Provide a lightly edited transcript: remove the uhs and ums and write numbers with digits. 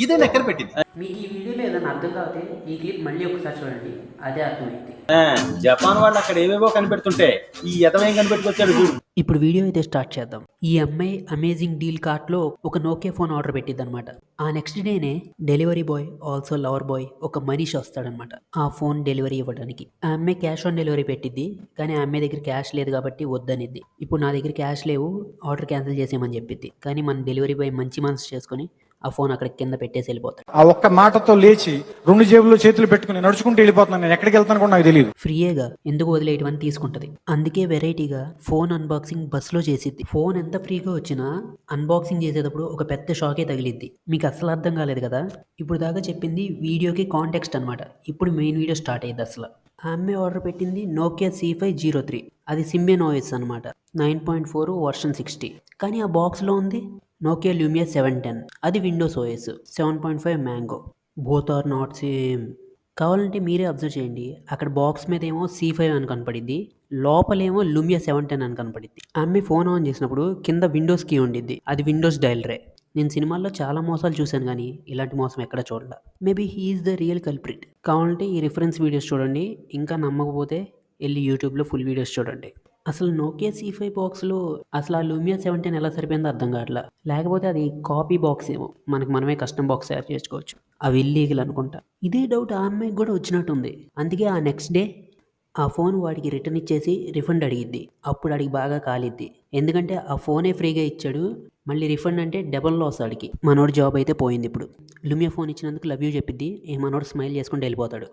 ఇదే నెక్కర పెట్టింది. మీకు ఈ వీడియోలో ఏదైనా అర్థం కాకపోతే ఈ క్లిప్ మళ్ళీ ఒకసారి చూడండి, అదే అర్థమైంది. జపాన్ వాళ్ళు అక్కడ ఏవేవో కనిపెడుతుంటే ఈ ఎతమేం కనిపెట్టుకొచ్చాడు చూడు. ఇప్పుడు వీడియో అయితే స్టార్ట్ చేద్దాం. ఈ అమ్మాయి అమేజింగ్ డీల్ కార్ట్లో ఒక నోకియా ఫోన్ ఆర్డర్ పెట్టింది అనమాట. ఆ నెక్స్ట్ డేనే delivery boy also lover boy ఒక మనిషి వస్తాడనమాట ఆ ఫోన్ డెలివరీ ఇవ్వడానికి. ఆ అమ్మాయి క్యాష్ ఆన్ డెలివరీ పెట్టిద్ది, కానీ ఆ అమ్మాయి దగ్గర క్యాష్ లేదు కాబట్టి వద్దనిద్ది. ఇప్పుడు నా దగ్గర క్యాష్ లేవు, ఆర్డర్ క్యాన్సిల్ చేసేయమని చెప్పిద్ది. కానీ మన డెలివరీ బాయ్ మంచి మనసు చేసుకుని ఆ ఫోన్ అక్కడ కింద పెట్టేసి వెళ్ళిపోతాడు. ఆ ఒక్క మాటతో లేచి 2 జేబుల్లో చేతులు పెట్టుకుని నడుచుకుంటూ వెళ్ళిపోతున్నాను. నేను ఎక్కడికి వెళ్తాను కూడా నాకు తెలియదు. ఫ్రీయేగా ఎందుకు వదిలేయటమని తీసుకుంటది. అందుకే వెరైటీగా ఫోన్ అన్బాక్సింగ్ బస్సులో చేసిద్ది. ఫోన్ ఎంత ఫ్రీగా వచ్చినా అన్బాక్సింగ్ చేసేటప్పుడు ఒక పెద్ద షాకే తగిలిద్ది. మీకు అసలు అర్థం కాలేదు కదా. ఇప్పుడు దాకా చెప్పింది వీడియోకి కాంటెక్స్ట్ అనమాట. ఇప్పుడు మెయిన్ వీడియో స్టార్ట్ అయ్యింది అసలు. ఆ అమ్మాయి ఆర్డర్ పెట్టింది నోకియా C503. అది Symbian OS అనమాట. 9.4 వర్షన్ 60. కానీ ఆ బాక్స్లో ఉంది నోకియా లూమియా 710. అది Windows OS 7.5 Mango. Both are not same. కావాలంటే మీరే అబ్జర్వ్ చేయండి. అక్కడ బాక్స్ మీద ఏమో C5 అని కనపడిద్ది, లోపలేమో లూమియా 710 అని కనపడిద్ది. ఆమె ఫోన్ ఆన్ చేసినప్పుడు కింద విండోస్ కీ ఉండిద్ది, అది విండోస్ డైలరే. నేను సినిమాల్లో చాలా మోసాలు చూశాను కానీ ఇలాంటి మోసం ఎక్కడ చూడలే. Maybe he's the real culprit. కావాలంటే ఈ రిఫరెన్స్ వీడియోస్ చూడండి, ఇంకా నమ్మకపోతే వెళ్ళి యూట్యూబ్లో ఫుల్ వీడియోస్ చూడండి. అసలు నోకియా C5 బాక్స్లో అసలు ఆ లూమియా 710 ఎలా సరిపోయిందో అర్థం కావట్లా. లేకపోతే అది కాపీ బాక్స్ ఏమో, మనకి మనమే కస్టమ్ బాక్స్ తయారు చేసుకోవచ్చు. అవి ఇల్లీగల్ అనుకుంటా. ఇదే డౌట్ ఆ అమ్మాయికి కూడా వచ్చినట్టుంది. అందుకే ఆ నెక్స్ట్ డే ఆ ఫోన్ వాడికి రిటర్న్ ఇచ్చేసి రిఫండ్ అడిగిద్ది. అప్పుడు అడిగి బాగా కాలిద్ది, ఎందుకంటే ఆ ఫోనే ఫ్రీగా ఇచ్చాడు, మళ్ళీ రిఫండ్ అంటే డబల్ లాస్ ఆడికి. మనోడు జాబ్ అయితే పోయింది. ఇప్పుడు లూమియా ఫోన్ ఇచ్చినందుకు లవ్ యూ చెప్పిద్ది. మనోడు స్మైల్ చేసుకుంటూ వెళ్ళిపోతాడు.